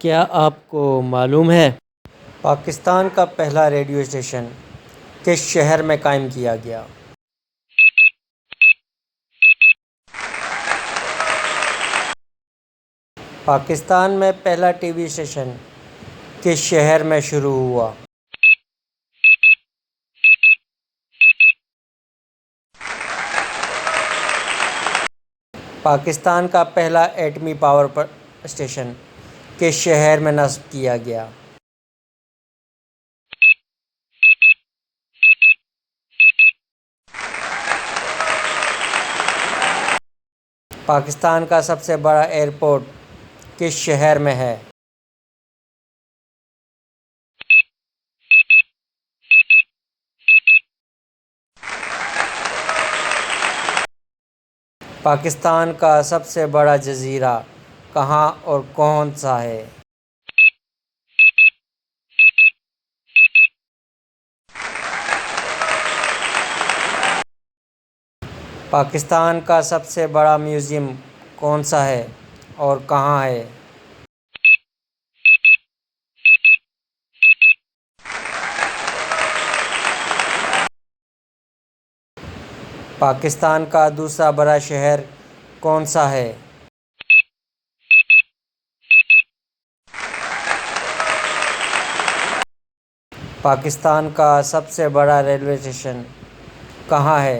क्या आपको मालूम है पाकिस्तान का पहला रेडियो स्टेशन किस शहर में कायम किया गया? पाकिस्तान में पहला टीवी स्टेशन किस शहर में शुरू हुआ? पाकिस्तान का पहला एटमी पावर स्टेशन किस शहर में नस्ब किया गया? पाकिस्तान का सबसे बड़ा एयरपोर्ट किस शहर में है? पाकिस्तान का सबसे बड़ा जज़ीरा कहाँ और कौन सा है? पाकिस्तान का सबसे बड़ा म्यूज़ियम कौन सा है और कहाँ है? पाकिस्तान का दूसरा बड़ा शहर कौन सा है? पाकिस्तान का सबसे बड़ा रेलवे स्टेशन कहाँ है?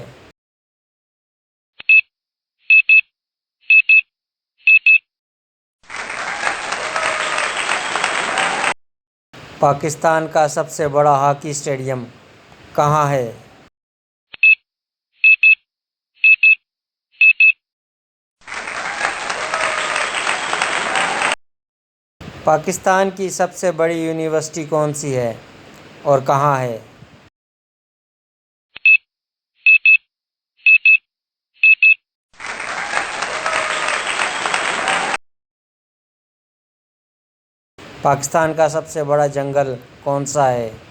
पाकिस्तान का सबसे बड़ा हॉकी स्टेडियम कहाँ है? पाकिस्तान की सबसे बड़ी यूनिवर्सिटी कौन सी है और कहाँ है? पाकिस्तान का सबसे बड़ा जंगल कौन सा है?